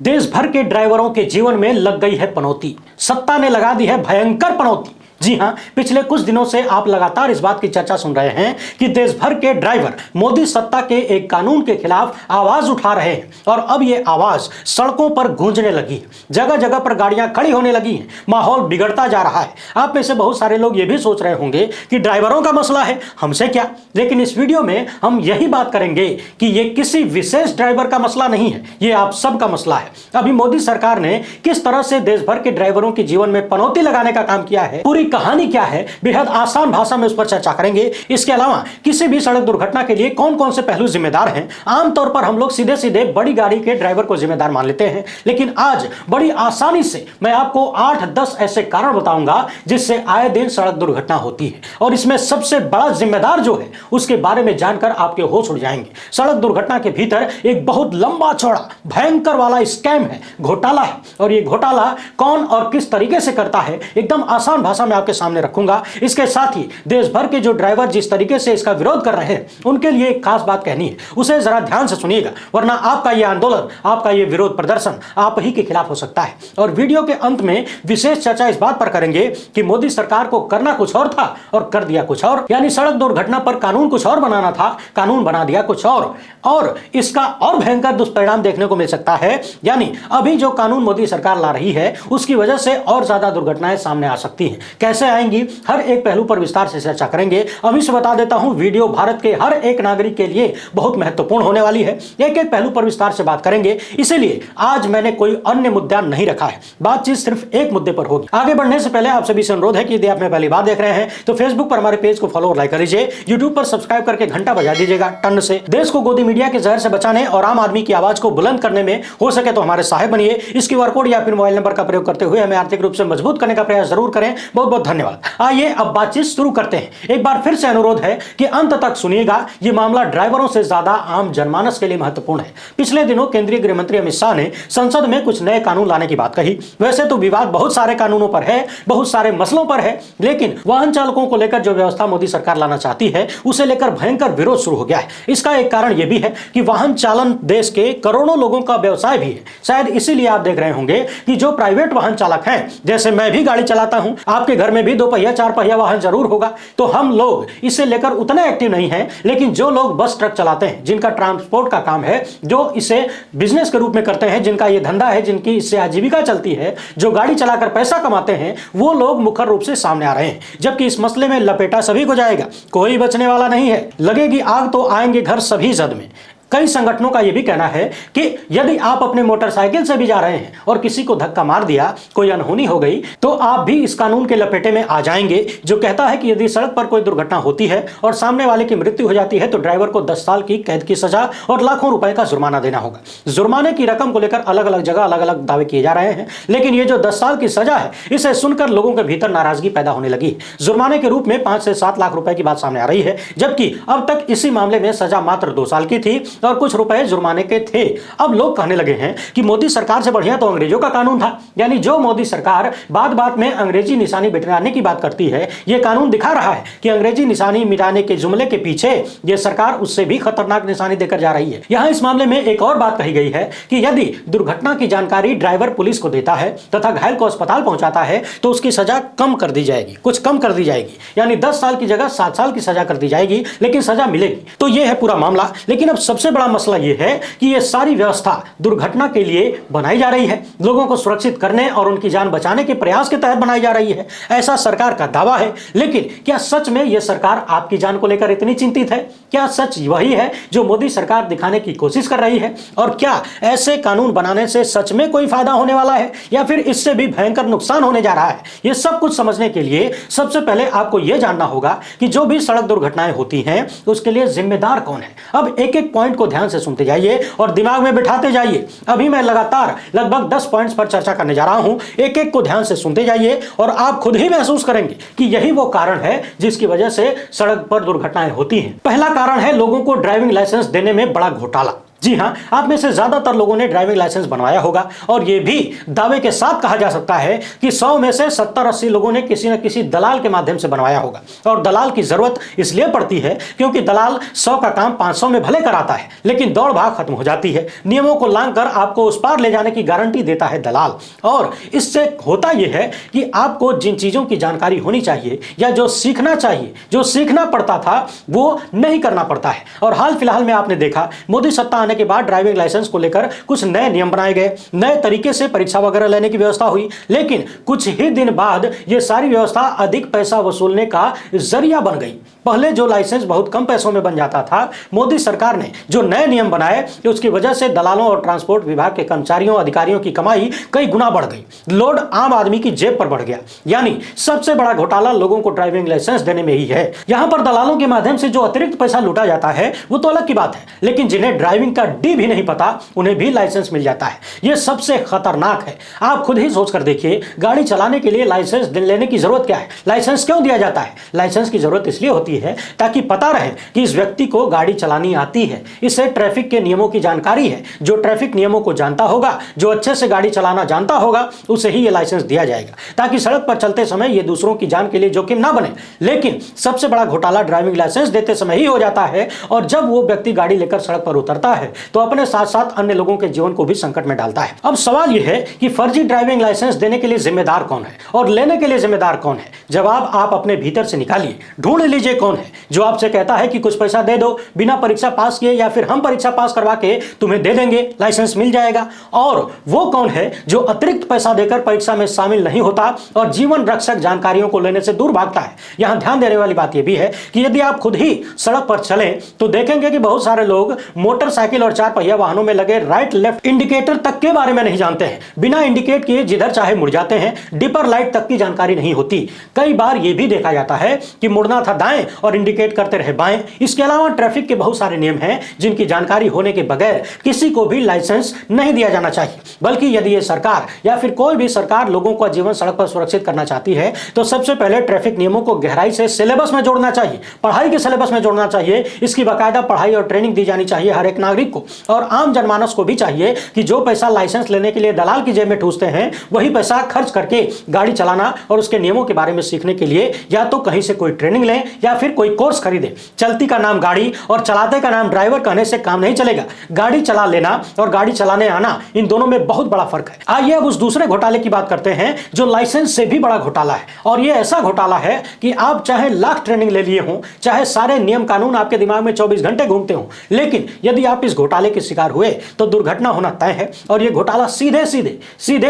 देश भर के ड्राइवरों के जीवन में लग गई है पनौती। सत्ता ने लगा दी है भयंकर पनौती। जी हां, पिछले कुछ दिनों से आप लगातार इस बात की चर्चा सुन रहे हैं कि देश भर के ड्राइवर मोदी सत्ता के एक कानून के खिलाफ आवाज उठा रहे हैं और अब ये आवाज सड़कों पर गूंजने लगी है। जगह जगह पर गाड़ियां खड़ी होने लगी हैं। माहौल बिगड़ता जा रहा है। आप में से बहुत सारे लोग ये भी सोच रहे होंगे कि ड्राइवरों का मसला है, हमसे क्या। लेकिन इस वीडियो में हम यही बात करेंगे कि ये किसी विशेष ड्राइवर का मसला नहीं है, ये आप सबका मसला है। अभी मोदी सरकार ने किस तरह से देश भर के ड्राइवरों के जीवन में पनौती लगाने का काम किया है, पूरी कहानी क्या है, बेहद आसान भाषा में उस पर चर्चा करेंगे। इसके अलावा किसी भी सड़क दुर्घटना के लिए कौन कौन से पहलू जिम्मेदार हैं। आमतौर पर हम लोग सीधे सीधे बड़ी गाड़ी के ड्राइवर को जिम्मेदार मान लेते हैं, लेकिन आज बड़ी आसानी से मैं आपको 8-10 ऐसे कारण बताऊंगा जिससे आए दिन सड़क दुर्घटना होती है और इसमें सबसे बड़ा जिम्मेदार जो है उसके बारे में जानकर आपके होश उड़ जाएंगे। सड़क दुर्घटना के भीतर एक बहुत लंबा चौड़ा भयंकर वाला स्कैम है, घोटाला है, और ये घोटाला कौन और किस तरीके से करता है एकदम आसान भाषा में आपके सामने रखूंगा। इसके साथ ही देश भर के जो ड्राइवर जिस तरीके से इसका विरोध कर रहे हैं उनके लिए एक खास बात कहनी है, उसे जरा ध्यान से सुनिएगा, वरना आपका यह आंदोलन, आपका यह विरोध प्रदर्शन आप ही के खिलाफ हो सकता है। और वीडियो के अंत में विशेष चर्चा इस बात पर करेंगे कि मोदी सरकार को करना कुछ और था और कर दिया कुछ और, यानी सड़क दुर्घटना पर कानून कुछ और बनाना था, कानून बना दिया कुछ और इसका और भयंकर दुष्परिणाम देखने को मिल सकता है। यानी अभी जो कानून मोदी सरकार ला रही है उसकी वजह से और ज्यादा दुर्घटनाएं सामने आ सकती हैं। कैसे आएंगी, हर एक पहलू पर विस्तार से चर्चा करेंगे। अभी से बता देता हूं, वीडियो भारत के हर एक नागरिक के लिए बहुत महत्वपूर्ण होने वाली है। एक एक पहलू पर विस्तार से बात करेंगे, इसीलिए आज मैंने कोई अन्य मुद्दा नहीं रखा है, बातचीत सिर्फ एक मुद्दे पर होगी। आगे बढ़ने से पहले आप सभी से अनुरोध है कि यदि आप मैं पहली बार देख रहे हैं तो फेसबुक पर हमारे पेज को फॉलो और लाइक कर लीजिए, यूट्यूब पर सब्सक्राइब करके घंटा बजा दीजिएगा टन से। देश को गोदी मीडिया के जहर से बचाने और आम आदमी की आवाज को बुलंद करने में हो सके तो हमारे सहायक बनिए। इस क्यूआर कोड या फिर मोबाइल नंबर का प्रयोग करते हुए हमें आर्थिक रूप से मजबूत करने का प्रयास जरूर करें। बहुत बहुत धन्यवाद। आइए अब बातचीत शुरू करते हैं। एक बार फिर से अनुरोध है कि अंत तक सुनिएगा, यह मामला ड्राइवरों से ज्यादा आम जनमानस के लिए महत्वपूर्ण है। पिछले दिनों केंद्रीय गृह मंत्री अमित शाह ने संसद में कुछ नए कानून लाने की बात कही। वैसे तो विवाद बहुत सारे कानूनों पर है, बहुत सारे मसलों पर है, लेकिन वाहन चालकों को लेकर जो व्यवस्था मोदी सरकार लाना चाहती है उसे लेकर भयंकर विरोध शुरू हो गया है। इसका एक कारण यह भी है कि वाहन चालन देश के करोड़ों लोगों का व्यवसाय भी है। शायद इसीलिए आप देख रहे होंगे कि जो प्राइवेट वाहन चालक हैं, जैसे मैं भी गाड़ी चलाता हूं, आपके घर में भी 2 पहिया 4 पहिया वाहन जरूर होगा, तो हम लोग इसे लेकर उतने एक्टिव नहीं हैं। लेकिन जो लोग बस ट्रक चलाते हैं, जिनका ट्रांसपोर्ट का काम है, जो इसे बिजनेस के रूप में करते हैं, जिनका ये धंधा है, जिनकी इससे आजीविका चलती है, जो गाड़ी चलाकर पैसा कमाते हैं, वो लोग मुख्य रूप से सामने आ रहे हैं। जबकि इस मसले में लपेटा सभी को जाएगा, कोई बचने वाला नहीं है। लगेगी आग तो आएंगे घर सभी जद में। कई संगठनों का यह भी कहना है कि यदि आप अपने मोटरसाइकिल से भी जा रहे हैं और किसी को धक्का मार दिया, कोई अनहोनी हो गई, तो आप भी इस कानून के लपेटे में आ जाएंगे, जो कहता है कि यदि सड़क पर कोई दुर्घटना होती है और सामने वाले की मृत्यु हो जाती है तो ड्राइवर को 10 साल की कैद की सजा और लाखों रुपए का जुर्माना देना होगा। जुर्माने की रकम को लेकर अलग अलग जगह अलग अलग दावे किए जा रहे हैं, लेकिन ये जो 10 साल की सजा है, इसे सुनकर लोगों के भीतर नाराजगी पैदा होने लगी। जुर्माने के रूप में 5 से 7 लाख रुपए की बात सामने आ रही है, जबकि अब तक इसी मामले में सजा मात्र 2 साल की थी और कुछ रुपए जुर्माने के थे। अब लोग कहने लगे हैं कि मोदी सरकार से बढ़िया तो अंग्रेजों का कानून था। यानी जो मोदी सरकार बात बात में अंग्रेजी निशानी मिटाने की बात करती है, यह कानून दिखा रहा है कि अंग्रेजी निशानी मिटाने के जुमले के पीछे यह सरकार उससे भी खतरनाक निशानी देकर जा रही है। यहां इस मामले में एक और बात कही गई है कि यदि दुर्घटना की जानकारी ड्राइवर पुलिस को देता है तथा घायल को अस्पताल पहुंचाता है तो उसकी सजा कम कर दी जाएगी, कुछ कम कर दी जाएगी, यानी 10 साल की जगह 7 साल की सजा कर दी जाएगी, लेकिन सजा मिलेगी। तो यह है पूरा मामला। लेकिन अब सबसे बड़ा मसला यह है कि यह सारी व्यवस्था दुर्घटना के लिए बनाई जा रही है, लोगों को सुरक्षित करने और उनकी जान बचाने के प्रयास के तहत बनाई जा रही है, ऐसा सरकार का दावा है। लेकिन क्या सच में यह सरकार आपकी जान को लेकर इतनी चिंतित है? क्या सच वही है जो मोदी सरकार दिखाने की कोशिश कर रही है? और क्या ऐसे कानून बनाने से सच में कोई फायदा होने वाला है या फिर इससे भी भयंकर नुकसान होने जा रहा है? यह सब कुछ समझने के लिए सबसे पहले आपको यह जानना होगा कि जो भी सड़क दुर्घटनाएं होती हैं उसके लिए जिम्मेदार कौन है। अब एक एक पॉइंट को ध्यान से सुनते जाइए और दिमाग में बिठाते जाइए। अभी मैं लगातार लगभग 10 पॉइंट्स पर चर्चा करने जा रहा हूं, एक एक को ध्यान से सुनते जाइए और आप खुद ही महसूस करेंगे कि यही वो कारण है जिसकी वजह से सड़क पर दुर्घटनाएं होती हैं। पहला कारण है लोगों को ड्राइविंग लाइसेंस देने में बड़ा घोटाला। जी हाँ, आप में से ज्यादातर लोगों ने ड्राइविंग लाइसेंस बनवाया होगा और यह भी दावे के साथ कहा जा सकता है कि 100 में से 70-80 लोगों ने किसी न किसी दलाल के माध्यम से बनवाया होगा। और दलाल की जरूरत इसलिए पड़ती है क्योंकि दलाल 100 का काम 500 में भले कराता है, लेकिन दौड़ भाग खत्म हो जाती है। नियमों को लांघकर आपको उस पार ले जाने की गारंटी देता है दलाल। और इससे होता यह है कि आपको जिन चीजों की जानकारी होनी चाहिए या जो सीखना चाहिए, जो सीखना पड़ता था, वो नहीं करना पड़ता है। और हाल फिलहाल में आपने देखा, मोदी सत्ता आने के बाद ड्राइविंग लाइसेंस को लेकर कुछ नए नियम बनाए गए, नए तरीके से परीक्षा वगैरह लेने की व्यवस्था हुई, लेकिन कुछ ही दिन बाद यह सारी व्यवस्था अधिक पैसा वसूलने का जरिया बन गई। पहले जो लाइसेंस बहुत कम पैसों में बन जाता था, मोदी सरकार ने जो नए नियम बनाए कि उसकी वजह से दलालों और ट्रांसपोर्ट विभाग के कर्मचारियों अधिकारियों की कमाई कई गुना बढ़ गई, लोड आम आदमी की जेब पर बढ़ गया। यानी सबसे बड़ा घोटाला लोगों को ड्राइविंग लाइसेंस देने में ही है। यहां पर दलालों के माध्यम से जो अतिरिक्त पैसा लूटा जाता है वो तो अलग की बात है, लेकिन जिन्हें ड्राइविंग का डी भी नहीं पता उन्हें भी लाइसेंस मिल जाता है। यह सबसे खतरनाक है। आप खुद ही सोच कर देखिए, गाड़ी चलाने के लिए लाइसेंस लेने की जरूरत क्या है? लाइसेंस क्यों दिया जाता है? लाइसेंस की जरूरत इसलिए होती है ताकि पता रहे कि इस व्यक्ति को गाड़ी चलानी आती है, इसे ट्रैफिक के नियमों की जानकारी है। जो ट्रैफिक नियमों को जानता होगा, जो अच्छे से गाड़ी चलाना जानता होगा, उसे ही यह लाइसेंस दिया जाएगा, ताकि सड़क पर चलते समय यह दूसरों की जान के लिए जोखिम ना बने। लेकिन सबसे बड़ा घोटाला ड्राइविंग लाइसेंस देते समय ही हो जाता है, और जब वो व्यक्ति गाड़ी लेकर सड़क पर उतरता है तो अपने साथ साथ अन्य लोगों के जीवन को भी संकट में डालता है। अब सवाल यह है कि फर्जी ड्राइविंग लाइसेंस देने के लिए जिम्मेदार कौन है और लेने के लिए जिम्मेदार कौन है? जवाब आप अपने भीतर से निकालिए, ढूंढ लीजिए कौन है जो आपसे कहता है कि कुछ पैसा दे दो, बिना परीक्षा पास किए, या फिर हम परीक्षा पास करवा के तुम्हें दे देंगे, लाइसेंस मिल जाएगा। और वो कौन है जो अतिरिक्त पैसा देकर परीक्षा में शामिल नहीं होता और जीवन रक्षक जानकारियों को लेने से दूर भागता है? यहां ध्यान देने वाली बात यह भी है कि यदि आप खुद ही सड़क पर चलें तो देखेंगे कि बहुत सारे लोग मोटरसाइकिल और 4 पहिया वाहनों में लगे राइट लेफ्ट इंडिकेटर तक के बारे में नहीं जानते हैं। बिना इंडिकेट किए जिधर चाहे मुड़ जाते हैं, डिपर लाइट तक की जानकारी नहीं होती। कई बार यह भी देखा जाता है कि मुड़ना था दाएं और इंडिकेट करते रहे बाएं। इसके अलावा ट्रैफिक के बहुत सारे नियम हैं जिनकी जानकारी होने के बगैर किसी को भी लाइसेंस नहीं दिया जाना चाहिए। बल्कि यदि ये सरकार या फिर कोई भी सरकार लोगों का जीवन सड़क पर सुरक्षित करना चाहती है तो सबसे पहले ट्रैफिक नियमों को गहराई से सिलेबस में जोड़ना चाहिए, पढ़ाई के सिलेबस में जोड़ना चाहिए। इसकी बाकायदा पढ़ाई और ट्रेनिंग दी जानी चाहिए हर एक नागरिक को, और आम जनमानस को भी चाहिए कि जो पैसा लाइसेंस लेने के लिए दलाल की जेब में ठूसते हैं, वही पैसा खर्च करके गाड़ी चलाना और उसके नियमों के बारे में सीखने के लिए या तो कहीं से कोई ट्रेनिंग लें या फिर कोई कोर्स खरीदें। चलती का नाम गाड़ी और चलाते का नाम ड्राइवर कहने से काम नहीं चलेगा। गाड़ी चला लेना और गाड़ी चलाने आना, इन दोनों में बहुत बड़ा फर्क है। आइए अब उस दूसरे घोटाले की बात करते हैं जो लाइसेंस से भी बड़ा घोटाला है। और यह ऐसा घोटाला है कि आप चाहे लाख ट्रेनिंग ले लिए हों, चाहे सारे नियम कानून आपके दिमाग में 24 घंटे घूमते हों, लेकिन यदि आप इस घोटाले के शिकार हुए तो दुर्घटना होना तय है। और यह घोटाला सीधे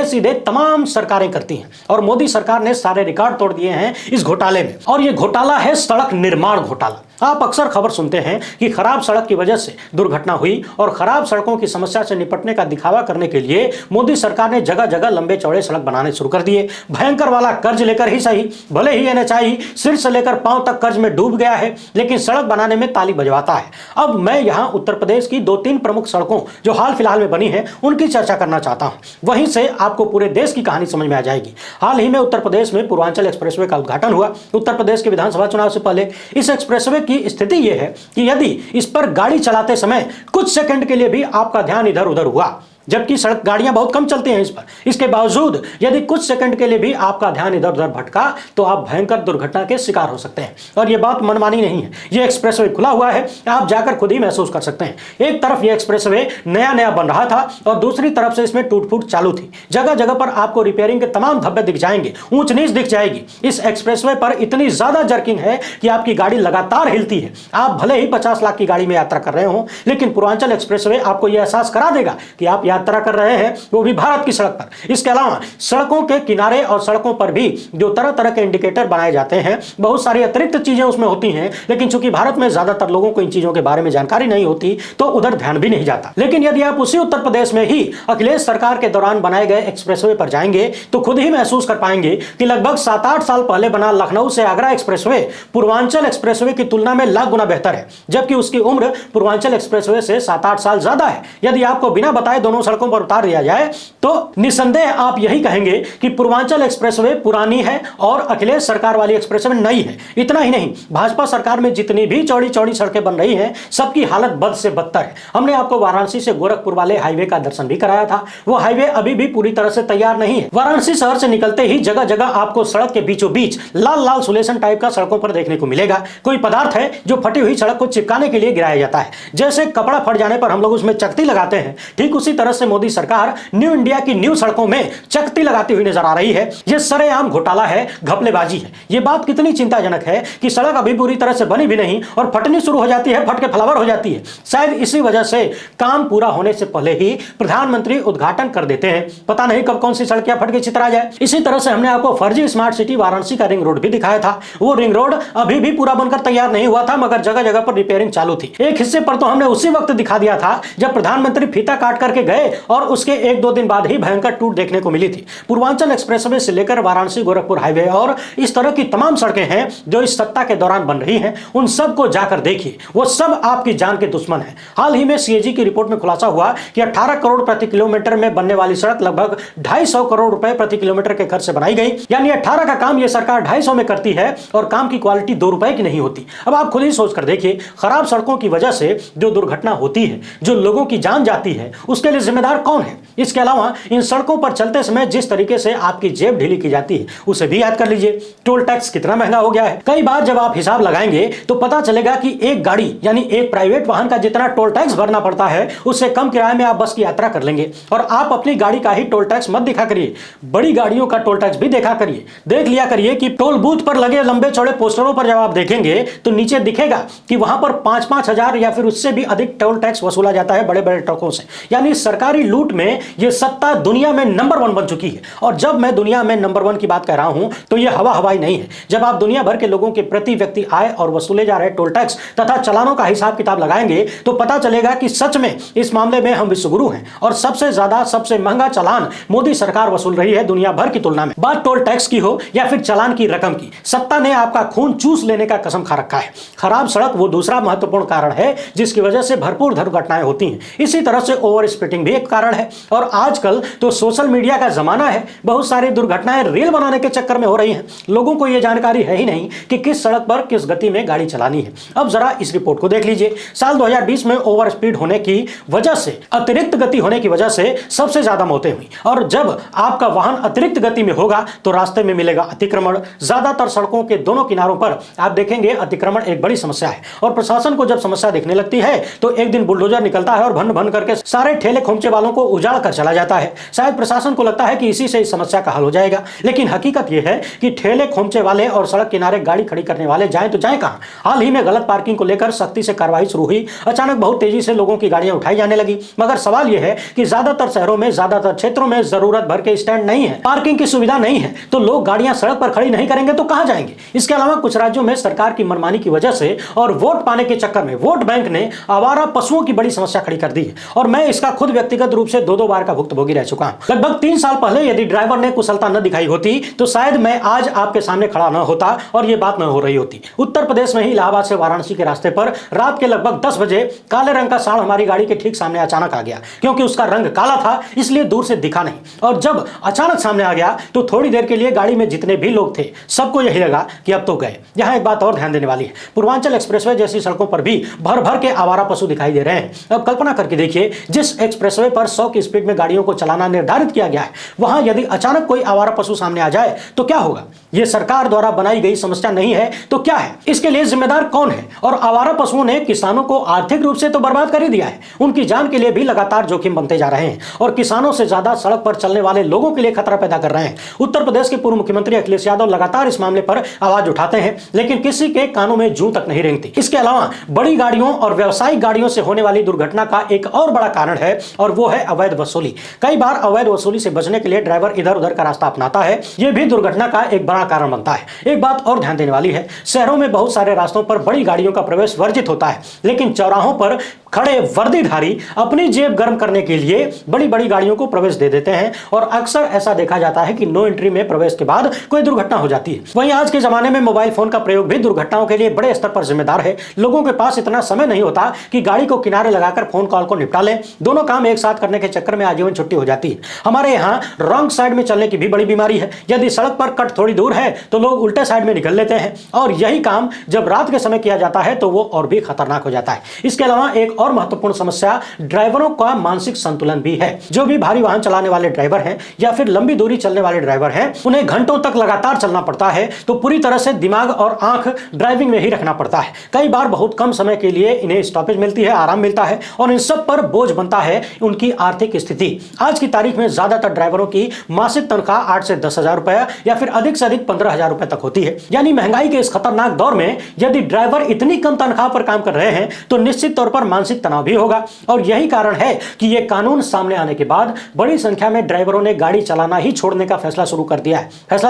सीधे तमाम सरकारें करती हैं, और मोदी सरकार ने सारे रिकॉर्ड तोड़ दिए हैं इस घोटाले में। और यह घोटाला है सड़क निर्माण घोटाला। आप अक्सर खबर सुनते हैं कि खराब सड़क की वजह से दुर्घटना हुई, और खराब सड़कों की समस्या से निपटने का दिखावा करने के लिए मोदी सरकार ने जगह जगह लंबे चौड़े सड़क बनाने शुरू कर दिए। भयंकर वाला कर्ज लेकर ही सही, भले ही एनएचआई सिर से लेकर पांव तक कर्ज में डूब गया है, लेकिन सड़क बनाने में ताली बजवाता है। अब मैं यहां उत्तर प्रदेश की 2-3 प्रमुख सड़कों जो हाल फिलहाल में बनी है उनकी चर्चा करना चाहता हूं। वहीं से आपको पूरे देश की कहानी समझ में आ जाएगी। हाल ही में उत्तर प्रदेश में पूर्वांचल एक्सप्रेसवे का उद्घाटन हुआ। उत्तर प्रदेश के विधानसभा चुनाव से पहले इस एक्सप्रेसवे की स्थिति यह है कि यदि इस पर गाड़ी चलाते समय कुछ सेकंड के लिए भी आपका ध्यान इधर उधर हुआ, जबकि सड़क गाड़ियां बहुत कम चलती हैं इस पर, इसके बावजूद यदि कुछ सेकंड के लिए भी आपका ध्यान इधर उधर भटका तो आप भयंकर दुर्घटना के शिकार हो सकते हैं। और यह बात मनमानी नहीं है, यह एक्सप्रेसवे खुला हुआ है, आप जाकर खुद ही महसूस कर सकते हैं। एक तरफ यह एक्सप्रेसवे नया नया बन रहा था और दूसरी तरफ से इसमें टूट फूट चालू थी। जगह जगह पर आपको रिपेयरिंग के तमाम धब्बे दिख जाएंगे, ऊंच नीच दिख जाएगी। इस एक्सप्रेसवे पर इतनी ज्यादा जर्किंग है कि आपकी गाड़ी लगातार हिलती है। आप भले ही 50 लाख की गाड़ी में यात्रा कर रहे हो, लेकिन पूर्वांचल एक्सप्रेसवे आपको यह एहसास करा देगा कि आप यात्रा कर रहे हैं, वो भी भारत की सड़क पर। इसके अलावा सड़कों के किनारे और सड़कों पर भी जो तरह तरह के इंडिकेटर बनाए जाते हैं, बहुत सारी अतिरिक्त चीजें उसमें होती हैं, लेकिन चूंकि भारत में ज्यादातर लोगों को इन चीजों के बारे में जानकारी नहीं होती तो उधर ध्यान भी नहीं जाता। लेकिन यदि आप उसी उत्तर प्रदेश में ही अखिलेश सरकार के दौरान बनाए गए एक्सप्रेसवे पर जाएंगे तो खुद ही महसूस कर पाएंगे कि लगभग 7-8 साल पहले बना लखनऊ से आगरा एक्सप्रेसवे पूर्वांचल एक्सप्रेसवे की तुलना में लाख गुना बेहतर है, जबकि उसकी उम्र पूर्वांचल एक्सप्रेसवे से 7-8 साल ज्यादा है। यदि आपको बिना बताए दोनों सड़कों पर उतार दिया जाए तो निसंदेह आप यही कहेंगे कि पूर्वांचल एक्सप्रेसवे पुरानी है और अखिलेश सरकार वाली एक्सप्रेसवे नई है। इतना ही नहीं, भाजपा सरकार में जितनी भी चौड़ी चौड़ी सड़कें बन रही हैं सबकी हालत बद से बदतर है। हमने आपको वाराणसी से गोरखपुर वाले हाईवे का दर्शन भी कराया था। वो हाईवे अभी भी पूरी तरह से तैयार नहीं है। वाराणसी शहर से निकलते ही जगह जगह आपको सड़क के बीचों बीच लाल लाल सुलेशन टाइप का सड़कों पर देखने को मिलेगा। कोई पदार्थ है जो फटी हुई सड़क को चिपकाने के लिए गिराया जाता है। जैसे कपड़ा फट जाने पर हम लोग उसमें चकती लगाते हैं, ठीक उसी तरह से मोदी सरकार न्यू इंडिया की न्यू सड़कों में चकती लगाती हुई नजर आ रही है। यह सरेआम घोटाला है, घपलेबाजी है। यह बात कितनी चिंताजनक है कि सड़क अभी पूरी तरह से बनी भी नहीं और फटनी शुरू हो जाती है, फट के फ्लावर हो जाती है। शायद इसी वजह से काम पूरा होने से पहले ही प्रधानमंत्री उद्घाटन कर देते हैं। पता नहीं कब कौन सी सड़क फट के चित्रा जाए। इसी तरह से हमने आपको फर्जी स्मार्ट सिटी वाराणसी का रिंग रोड भी दिखाया था। वो रिंग रोड अभी भी पूरा बनकर तैयार नहीं हुआ था, मगर जगह जगह पर रिपेयरिंग चालू थी। एक हिस्से पर तो हमने उसी वक्त दिखा दिया था जब प्रधानमंत्री फीता काट करके गए और उसके 1-2 दिन बाद ही भयंकर टूट देखने को मिली थी। पूर्वांचल एक्सप्रेसवे से लेकर वाराणसी गोरखपुर हाईवे और इस तरह की तमाम सड़कें हैं जो इस सत्ता के दौरान बन रही हैं, उन सब को जाकर देखिए। वो सब आपकी जान के दुश्मन है। हाल ही में सीएजी की रिपोर्ट में खुलासा हुआ कि 18 करोड़ प्रति किलोमीटर में बनने वाली सड़क लगभग 250 करोड़ रुपए प्रति किलोमीटर के खर्च से बनाई गई। यानी 18 का काम यह सरकार 250 में करती है और काम की क्वालिटी 2 रुपए की नहीं होती। अब आप खुद ही सोच कर देखिए, खराब सड़कों की वजह से जो दुर्घटना होती है, जो लोगों की जान जाती है, उसके लिए जिम्मेदार कौन है? इसके अलावा इन सड़कों पर चलते समय जिस तरीके से आपकी जेब ढीली की जाती है उसे भी याद कर लीजिए। टोल टैक्स कितना महंगा हो गया है। कई बार जब आप हिसाब लगाएंगे तो पता चलेगा कि एक गाड़ी यानी एक प्राइवेट वाहन का जितना टोल टैक्स भरना पड़ता है उससे कम किराए में आप बस की यात्रा कर लेंगे। और आप अपनी गाड़ी का ही टोल टैक्स मत दिखा करिए, बड़ी गाड़ियों का टोल टैक्स भी देखा करिए। देख लिया करिए कि टोल बूथ पर लगे लंबे चौड़े पोस्टरों पर जब आप देखेंगे तो नीचे दिखेगा कि वहां पर 5-5 हजार या फिर उससे भी अधिक टोल टैक्स वसूला जाता है बड़े बड़े ट्रकों से। यानी सरकारी लूट में यह सत्ता दुनिया में नंबर 1 बन चुकी है। और जब मैं दुनिया में नंबर 1 की बात कर रहा हूं तो यह हवाई नहीं है। जब आप दुनिया भर के लोगों के प्रति व्यक्ति आय और वसूले जा रहे टोल टैक्स तथा चालानों का हिसाब किताब लगाएंगे तो पता चलेगा कि सच में इस मामले में हम विश्वगुरु हैं और सबसे ज्यादा सबसे महंगा चालान मोदी सरकार वसूल रही है दुनिया भर की तुलना में। बात टोल टैक्स की हो या फिर चालान की रकम की, सत्ता ने आपका खून चूस लेने का कसम खा रखा है। खराब सड़क वो दूसरा महत्वपूर्ण कारण है जिसकी वजह से भरपूर दुर्घटनाएं होती हैं। इसी तरह से ओवर स्पीडिंग भी एक कारण है। और आजकल तो सोशल मीडिया का जमाना है, बहुत सारी दुर्घटनाएं रील बनाने के चक्कर में हो रही हैं। लोगों को यह जानकारी है ही नहीं कि किस सड़क पर किस गति में गाड़ी चलानी है। अब जरा इस रिपोर्ट को देख लीजिए। साल 2020 में ओवर स्पीड होने की वजह से, अतिरिक्त गति होने की वजह से सबसे ज्यादा मौतें हुई। और जब आपका वाहन अतिरिक्त गति में होगा तो रास्ते में मिलेगा अतिक्रमण। ज्यादातर सड़कों के दोनों किनारों पर आप देखेंगे अतिक्रमण एक बड़ी समस्या है। और प्रशासन को जब समस्या दिखने लगती है तो एक दिन बुलडोजर निकलता है और भन भन करके सारे ठेले खोमचे वालों को उजाड़ कर चला जाता है। शायद प्रशासन को लगता है कि इसी से इस समस्या का हल हो जाएगा, लेकिन हकीकत यह है कि ठेले खोमचे वाले और सड़क किनारे गाड़ी खड़ी करने वाले जाएं तो जाएं कहां। हाल ही में गलत पार्किंग को लेकर सख्ती से कार्रवाई शुरू हुई। अचानक बहुत तेजी से लोगों की गाड़ियां उठाई जाने लगी। मगर सवाल यह है कि ज्यादातर शहरों में, ज्यादातर क्षेत्रों में जरूरत भर के स्टैंड नहीं है, पार्किंग की सुविधा नहीं है, तो लोग गाड़ियां सड़क पर खड़ी नहीं करेंगे तो कहां जाएंगे। इसके अलावा कुछ राज्यों में सरकार की मनमानी की वजह से और वोट पाने के चक्कर में वोट बैंक ने आवारा पशुओं की बड़ी समस्या खड़ी कर दी है। और मैं इसका खुद व्यक्तिगत रूप से 2-2 बार का भुक्तभोगी रह चुका हूं। लगभग 3 साल पहले यदि ड्राइवर ने कुशलता न दिखाई होती तो शायद मैं आज आपके सामने खड़ा न होता और यह बात न हो रही होती। उत्तर प्रदेश में ही इलाहाबाद से वाराणसी के रास्ते पर रात के लगभग 10 बजे काले रंग का सांड हमारी गाड़ी के ठीक सामने अचानक आ गया। क्योंकि उसका रंग काला था इसलिए दूर से दिखा नहीं, और जब अचानक सामने आ गया तो थोड़ी देर के लिए गाड़ी में जितने भी लोग थे सबको यही लगा कि अब तो गए। यहां एक बात और ध्यान देने वाली है, पूर्वांचल एक्सप्रेसवे जैसी सड़कों पर भी भर भर के आवारा पशु दिखाई दे रहे हैं। अब कल्पना करके देखिए, जिस एक्सप्रेसवे पर 100 की स्पीड में गाड़ियों को चलाना निर्धारित किया गया है वहां यदि अचानक कोई आवारा पशु सामने आ जाए तो क्या होगा। यह सरकार द्वारा बनाई गई समस्या नहीं है तो क्या है? इसके लिए जिम्मेदार कौन है? और आवारा पशुओं ने किसानों को आर्थिक रूप से तो बर्बाद कर ही दिया है, उनकी जान के लिए भी लगातार जोखिम बनते जा रहे हैं और किसानों से ज्यादा सड़क पर चलने वाले लोगों के लिए खतरा पैदा कर रहे हैं। उत्तर प्रदेश के पूर्व मुख्यमंत्री अखिलेश यादव लगातार इस मामले पर आवाज उठाते हैं लेकिन किसी के कानों में जूं तक नहीं रेंगती। इसके अलावा बड़ी गाड़ियों और व्यावसायिक गाड़ियों से होने वाली दुर्घटना का एक और बड़ा कारण है और वो है अवैध वसूली। कई बार अवैध वसूली से बचने के लिए ड्राइवर इधर उधर का रास्ता अपनाता है, यह भी दुर्घटना का एक बड़ा कारण बनता है। एक बात और ध्यान देने वाली है, शहरों में बहुत सारे रास्तों पर बड़ी गाड़ियों का प्रवेश वर्जित होता है, लेकिन चौराहों पर खड़े वर्दीधारी अपनी जेब गर्म करने के लिए बड़ी बड़ी गाड़ियों को प्रवेश दे देते हैं और अक्सर ऐसा देखा जाता है कि नो एंट्री में प्रवेश के बाद कोई दुर्घटना हो जाती है। वहीं आज के जमाने में मोबाइल फोन का प्रयोग भी दुर्घटनाओं के लिए बड़े स्तर पर जिम्मेदार है। लोगों के पास इतना समय नहीं होता कि गाड़ी को किनारे लगाकर फोन कॉल को निपटा लें। दोनों काम एक साथ करने के चक्कर में आजीवन छुट्टी हो जाती है। हमारे यहाँ रॉन्ग साइड में चलने की भी बड़ी बीमारी है। यदि सड़क पर कट थोड़ी दूर है तो लोग उल्टे साइड में निकल लेते हैं, और यही काम जब रात के समय किया जाता है तो वो और भी खतरनाक हो जाता है। इसके अलावा एक और महत्वपूर्ण समस्या ड्राइवरों का मानसिक संतुलन भी है। जो भी भारी वाहन चलाने वाले ड्राइवर हैं या फिर लंबी दूरी चलने वाले ड्राइवर हैं, उन्हें घंटों तक लगातार चलना पड़ता है, तो पूरी तरह से दिमाग और आंख ड्राइविंग में ही रखना पड़ता है। कई बार बहुत कम समय के लिए इन्हें स्टॉपेज मिलती है, आराम मिलता है, और इन सब पर बोझ बनता है उनकी आर्थिक स्थिति। आज की तारीख में ज्यादातर ड्राइवरों की मासिक तनख्वाह 8 से 10 हजार रुपए या फिर अधिक से अधिक 15 हजार रुपए तक होती है। यानी महंगाई के इस खतरनाक दौर में यदि ड्राइवर इतनी कम तनख्वाह पर काम कर रहे हैं तो निश्चित तौर पर मानसिक तनाव भी होगा। और यही कारण है कि यह कानून सामने आने के बाद बड़ी संख्या में ड्राइवरों ने गाड़ी चलाना ही छोड़ने का फैसला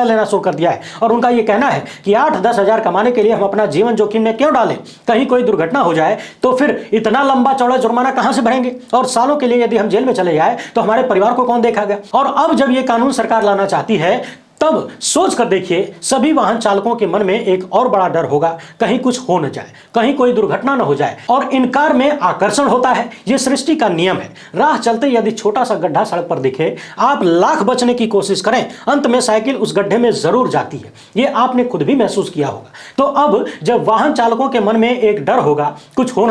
लेना शुरू कर दिया है। और उनका यह कहना है कि 8-10 हजार कमाने के लिए हम अपना जीवन जोखिम में क्यों डालें? कहीं कोई दुर्घटना हो जाए तो फिर इतना लंबा चौड़ा जुर्माना कहां से भरेंगे? और सालों के लिए यदि हम जेल में चले जाए तो हमारे परिवार को कौन देखेगा? और अब जब यह कानून सरकार लाना चाहती है, तब सोच कर देखिए, सभी वाहन चालकों के मन में एक और बड़ा डर होगा, कहीं कुछ हो न जाए, कहीं कोई दुर्घटना न हो जाए। और इनकार में आकर्षण होता है, यह सृष्टि का नियम है। राह चलते यदि छोटा सा गड्ढा सड़क पर दिखे, आप लाख बचने की कोशिश करें, अंत में साइकिल उस गड्ढे में जरूर जाती है। यह आपने खुद भी महसूस किया होगा। तो अब जब वाहन चालकों के मन में एक डर होगा, कुछ हो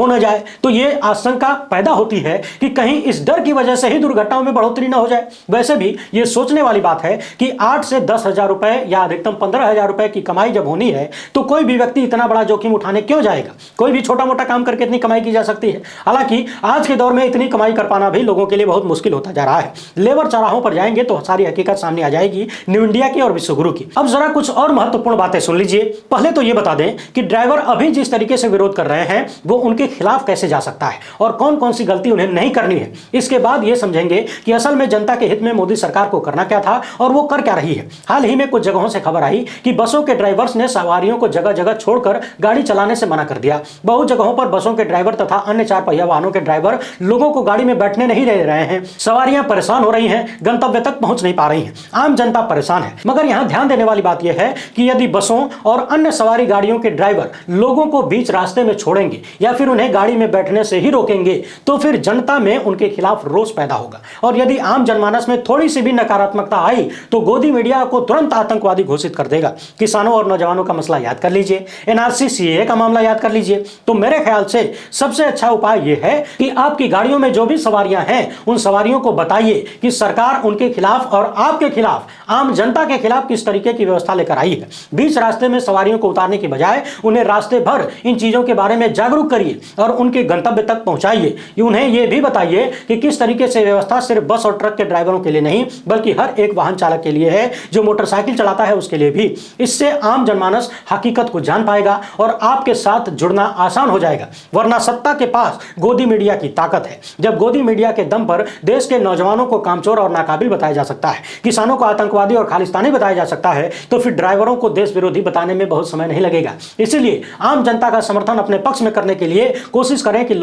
न जाए, तो यह आशंका पैदा होती है कि कहीं इस डर की वजह से ही दुर्घटनाओं में बढ़ोतरी न हो जाए। वैसे भी यह सोचने वाली बात है कि 8 से 10 हजार रुपए या अधिकतम 15 हजार रुपए की कमाई जब होनी है तो कोई भी व्यक्ति इतना बड़ा जोखिम उठाने क्यों जाएगा? कोई भी छोटा मोटा काम करके इतनी कमाई की जा सकती है। हालांकि आज के दौर में इतनी कमाई कर पाना भी लोगों के लिए बहुत मुश्किल होता जा रहा है। लेबर चौराहों पर जाएंगे तो सारी हकीकत सामने आ जाएगी, न्यू इंडिया की और विश्वगुरु की। अब जरा कुछ और महत्वपूर्ण बातें सुन लीजिए। पहले तो यह बता दें कि ड्राइवर अभी जिस तरीके से विरोध कर रहे हैं वो उनके खिलाफ कैसे जा सकता है और कौन कौन सी गलती उन्हें नहीं करनी है। इसके बाद यह समझेंगे कि असल में जनता के हित में मोदी सरकार को करना क्या था और वो कर क्या रही है। हाल ही में कुछ जगहों से खबर आई कि बसों के ड्राइवर्स ने सवारियों को जगह जगह छोड़कर गाड़ी चलाने से मना कर दिया। बहुत जगहों पर बसों के ड्राइवर तथा अन्य 4 पहिया वाहनों के ड्राइवर लोगों को गाड़ी में बैठने नहीं दे रहे हैं। सवारियां परेशान हो रही हैं, गंतव्य तक पहुंच नहीं पा रही हैं, आम जनता परेशान है। मगर यहां ध्यान देने वाली बात यह है कि यदि बसों और अन्य सवारी गाड़ियों के ड्राइवर लोगों को बीच रास्ते में छोड़ेंगे या फिर उन्हें गाड़ी में बैठने से ही रोकेंगे तो फिर जनता में उनके खिलाफ रोष पैदा होगा। और यदि आम जनमानस में थोड़ी सी भी नकारात्मकता आई तो गोदी मीडिया को तुरंत आतंकवादी घोषित कर देगा। किसानों और नौजवानों का मसला याद कर लीजिए, एनआरसी सीएए का मामला याद कर लीजिए। तो मेरे ख्याल से सबसे अच्छा उपाय यह है कि आपकी गाड़ियों में जो भी सवारियां हैं उन सवारियों को बताइए कि सरकार उनके खिलाफ और आपके खिलाफ, आम जनता के खिलाफ किस तरीके की व्यवस्था लेकर आई है। बीच रास्ते में सवारियों को उतारने की बजाय उन्हें रास्ते भर इन चीजों के बारे में जागरूक करिए और उनके गंतव्य तक पहुंचाइए। उन्हें यह भी बताइए कि किस तरीके से व्यवस्था सिर्फ बस और ट्रक के ड्राइवरों के लिए नहीं बल्कि हर एक वाहन चालक के लिए है, जो मोटरसाइकिल चलाता है उसके लिए भी। इससे आम जनमानस हकीकत को जान पाएगा और आपके साथ जुड़ना आसान हो जाएगा। वरना सत्ता के पास गोदी मीडिया की ताकत है। जब गोदी मीडिया के दम पर देश के नौजवानों को कामचोर और नाकाबिल बताया जा सकता है, किसानों को आतंकवादी और खालिस्तानी बताया जा सकता है, तो फिर ड्राइवरों को देश विरोधी बताने में बहुत समय नहीं लगेगा। इसीलिए आम जनता का समर्थन अपने पक्ष में करने के लिए कोशिश करें कि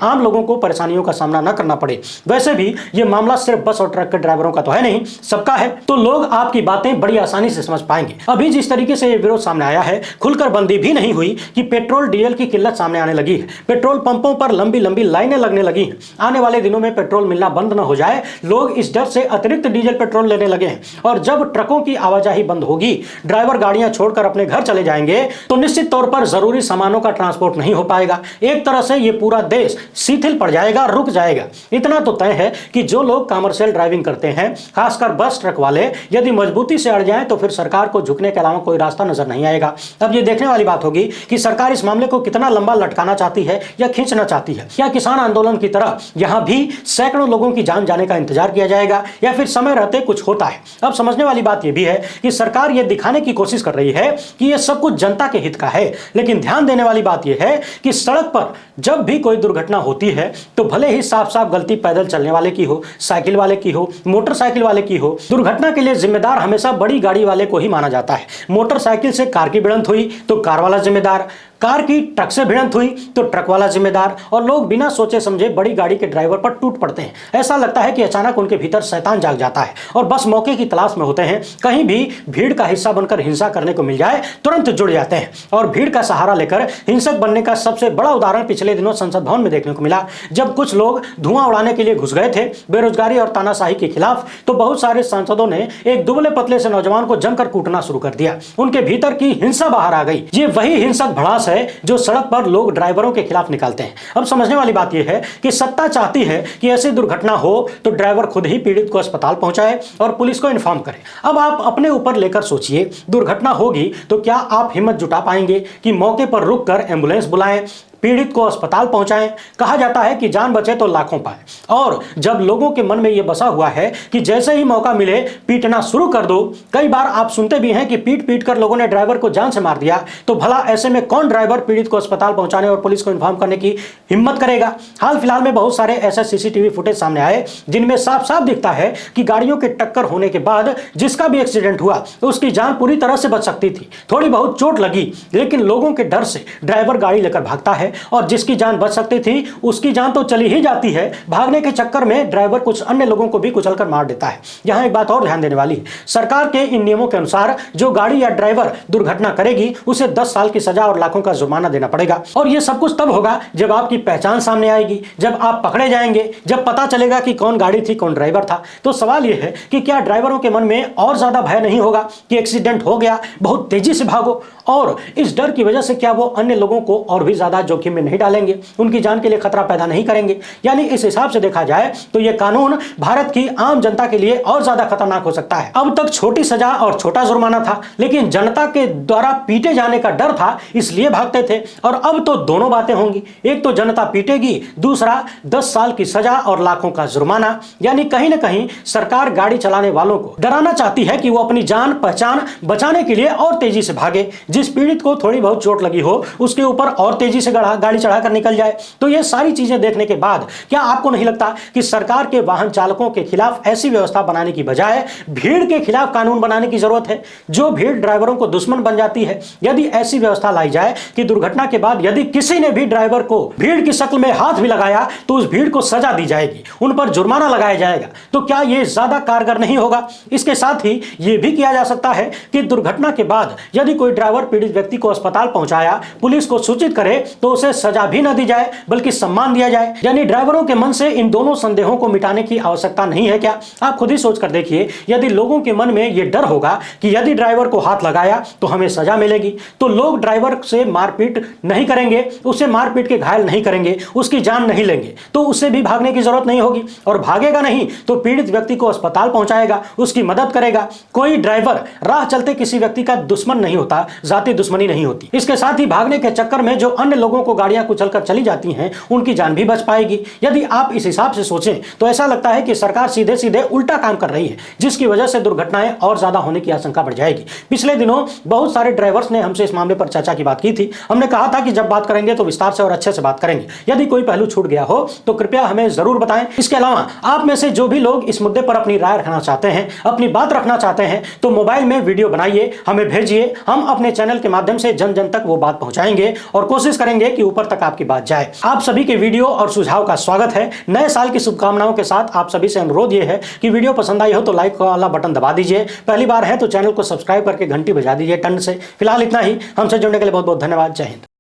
आम लोगों को परेशानियों का सामना न करना पड़े। वैसे भी यह मामला सिर्फ बस और ट्रक के ड्राइवरों का तो है नहीं, सबका है। तो लोग आपकी बातें बड़ी आसानी से समझ पाएंगे। अभी जिस तरीके से यह विरोध सामने आया है, खुलकर बंदी भी नहीं हुई कि पेट्रोल डीजल की किल्लत सामने आने लगी है। पेट्रोल पंपों पर लंबी लंबी लाइनें लगने लगी हैं। आने वाले दिनों में पेट्रोल मिलना बंद न हो जाए, लोग इस डर से अतिरिक्त डीजल पेट्रोल लेने लगे हैं। और जब ट्रकों की आवाजाही बंद होगी, ड्राइवर गाड़ियां छोड़कर अपने घर चले जाएंगे, तो निश्चित तौर पर जरूरी सामानों का ट्रांसपोर्ट नहीं हो पाएगा। एक तरह से यह पूरा देश शिथिल पड़ जाएगा, रुक जाएगा। इतना तो तय है कि जो लोग कमर्शियल ड्राइविंग करते हैं, खासकर बस ट्रक वाले, यदि मजबूती से अड़ जाएं तो फिर सरकार को झुकने के अलावा कोई रास्ता नजर नहीं आएगा। अब यह देखने वाली बात होगी कि सरकार इस मामले को कितना लंबा लटकाना चाहती है या खींचना चाहती है। क्या किसान आंदोलन की तरह यहां भी सैकड़ों लोगों की जान जाने का इंतजार किया जाएगा या फिर समय रहते कुछ होता है। अब समझने वाली बात यह भी है कि सरकार यह दिखाने की कोशिश कर रही है कि यह सब कुछ जनता के हित का है, लेकिन ध्यान देने वाली बात यह है कि सड़क पर जब भी कोई दुर्घटना होती है तो भले ही साफ साफ गलती पैदल चलने वाले की हो, साइकिल वाले की हो, मोटरसाइकिल वाले की हो, दुर्घटना के लिए जिम्मेदार हमेशा बड़ी गाड़ी वाले को ही माना जाता है। मोटरसाइकिल से कार की भिड़ंत हुई तो कार वाला जिम्मेदार, कार की ट्रक से भिड़ंत हुई तो ट्रक वाला जिम्मेदार, और लोग बिना सोचे समझे बड़ी गाड़ी के ड्राइवर पर टूट पड़ते हैं। ऐसा लगता है कि अचानक उनके भीतर शैतान जाग जाता है और बस मौके की तलाश में होते हैं। कहीं भी भीड़ का हिस्सा बनकर हिंसा करने को मिल जाए तुरंत जुड़ जाते हैं, और भीड़ का सहारा लेकर हिंसक बनने का सबसे बड़ा उदाहरण पिछले दिनों संसद भवन में देखने को मिला। जब कुछ लोग धुआं उड़ाने के लिए घुस गए थे बेरोजगारी और तानाशाही के खिलाफ, तो बहुत सारे सांसदों ने एक दुबले पतले से नौजवान को जमकर कूटना शुरू कर दिया। उनके भीतर की हिंसा बाहर आ गई। ये वही हिंसक भड़ास है जो सड़क पर लोग ड्राइवरों के खिलाफ निकालते हैं। अब समझने वाली बात यह है कि सत्ता चाहती है कि ऐसी दुर्घटना हो तो ड्राइवर खुद ही पीड़ित को अस्पताल पहुंचाए और पुलिस को इन्फॉर्म करे। अब आप अपने ऊपर लेकर सोचिए, दुर्घटना होगी तो क्या आप हिम्मत जुटा पाएंगे कि मौके पर रुककर एम्बुलेंस बुलाएं, पीड़ित को अस्पताल पहुंचाएं? कहा जाता है कि जान बचे तो लाखों पाए, और जब लोगों के मन में यह बसा हुआ है कि जैसे ही मौका मिले पीटना शुरू कर दो, कई बार आप सुनते भी हैं कि पीट पीट कर लोगों ने ड्राइवर को जान से मार दिया, तो भला ऐसे में कौन ड्राइवर पीड़ित को अस्पताल पहुंचाने और पुलिस को इन्फॉर्म करने की हिम्मत करेगा? हाल फिलहाल में बहुत सारे ऐसे सीसीटीवी फुटेज सामने आए जिनमें साफ साफ दिखता है कि गाड़ियों के टक्कर होने के बाद जिसका भी एक्सीडेंट हुआ उसकी जान पूरी तरह से बच सकती थी। थोड़ी बहुत चोट लगी, लेकिन लोगों के डर से ड्राइवर गाड़ी लेकर भागता है, और जिसकी जान बच सकती थी उसकी जान तो चली ही जाती है। भागने के चक्कर में ड्राइवर कुछ अन्य लोगों को भी कुचलकर मार देता है। यहां एक बात और ध्यान देने वाली है, सरकार के इन नियमों के अनुसार जो गाड़ी या ड्राइवर दुर्घटना करेगी उसे 10 साल की सजा और लाखों का जुर्माना देना पड़ेगा। और यह सब कुछ तब होगा जब आपकी पहचान सामने आएगी, जब आप पकड़े जाएंगे, जब पता चलेगा कि कौन गाड़ी थी, कौन ड्राइवर था। तो सवाल यह है कि क्या ड्राइवरों के मन में और ज्यादा भय नहीं होगा कि एक्सीडेंट हो गया, बहुत तेजी से भागो, और इस डर की वजह से क्या वो अन्य लोगों को और भी ज्यादा जोखिम में नहीं डालेंगे, उनकी जान के लिए खतरा पैदा नहीं करेंगे? यानी इस हिसाब से देखा जाए तो यह कानून भारत की आम जनता के लिए और ज्यादा खतरनाक हो सकता है। अब तक छोटी सजा और छोटा जुर्माना था, लेकिन जनता के द्वारा पीटे जाने का डर था इसलिए भागते थे, और अब तो दोनों बातें होंगी। एक तो जनता पीटेगी, दूसरा 10 साल की सजा और लाखों का जुर्माना। यानी कहीं ना कहीं सरकार गाड़ी चलाने वालों को डराना चाहती है कि वो अपनी जान पहचान बचाने के लिए और तेजी से भागे। जिस पीड़ित को थोड़ी बहुत चोट लगी हो उसके ऊपर और तेजी से गाड़ी चढ़ाकर निकल जाए। तो ये सारी चीजें देखने के बाद क्या आपको नहीं लगता कि सरकार के वाहन चालकों के खिलाफ ऐसी व्यवस्था बनाने की बजाय भीड़ के खिलाफ कानून बनाने की जरूरत है? जो भीड़ ड्राइवरों को दुश्मन बन जाती है, यदि ऐसी व्यवस्था लाई जाए कि दुर्घटना के बाद यदि किसी ने भी ड्राइवर को भीड़ की शक्ल में हाथ भी लगाया तो उस भीड़ को सजा दी जाएगी, उन पर जुर्माना लगाया जाएगा, तो क्या यह ज्यादा कारगर नहीं होगा? इसके साथ ही यह भी किया जा सकता है कि दुर्घटना के बाद यदि कोई ड्राइवर पीड़ित व्यक्ति को अस्पताल पहुंचाया, पुलिस को सूचित करे तो उसे सजा भी न दी जाए बल्कि सम्मान दिया जाए। यानी ड्राइवरों के मन से इन दोनों संदेहों को मिटाने की आवश्यकता नहीं है क्या? आप खुद ही सोच कर देखिए, यदि लोगों के मन में यह डर होगा कि यदि ड्राइवर को हाथ लगाया तो हमें सजा मिलेगी, तो लोग ड्राइवर से मारपीट नहीं करेंगे, उसे मारपीट के घायल नहीं करेंगे, उसकी जान नहीं लेंगे, तो उससे भी भागने की जरूरत नहीं होगी। और भागेगा नहीं तो पीड़ित व्यक्ति को अस्पताल पहुंचाएगा, उसकी मदद करेगा। कोई ड्राइवर राह चलते किसी व्यक्ति का दुश्मन नहीं होता, जाति दुश्मनी नहीं होती। इसके साथ ही भागने के चक्कर में जो अन्य लोगों को गाड़ियां कुचलकर चली जाती हैं उनकी जान भी बच पाएगी। यदि आप इस हिसाब से सोचें तो ऐसा लगता है कि सरकार सीधे सीधे उल्टा काम कर रही है, जिसकी वजह से दुर्घटनाएं और ज्यादा होने की आशंका बढ़ जाएगी। पिछले दिनों बहुत सारे ड्राइवर्स ने हमसे इस मामले पर चर्चा की बात की थी। हमने कहा था कि जब बात करेंगे तो विस्तार से और अच्छे से बात करेंगे। यदि कोई पहलू छूट गया हो तो कृपया हमें जरूर बताएं। इसके अलावा आप में से जो भी लोग इस मुद्दे पर अपनी राय रखना चाहते हैं, अपनी बात रखना चाहते हैं, तो मोबाइल में वीडियो बनाइए, हमें भेजिए। हम अपने चैनल के माध्यम से जन जन तक वो बात पहुंचाएंगे और कोशिश करेंगे कि ऊपर तक आपकी बात जाए। आप सभी के वीडियो और सुझाव का स्वागत है। नए साल की शुभकामनाओं के साथ आप सभी से अनुरोध यह है कि वीडियो पसंद आई हो तो लाइक वाला बटन दबा दीजिए। पहली बार है तो चैनल को सब्सक्राइब करके घंटी बजा दीजिए टन से। फिलहाल इतना ही। हमसे जुड़ने के लिए बहुत बहुत धन्यवाद। जय हिंद।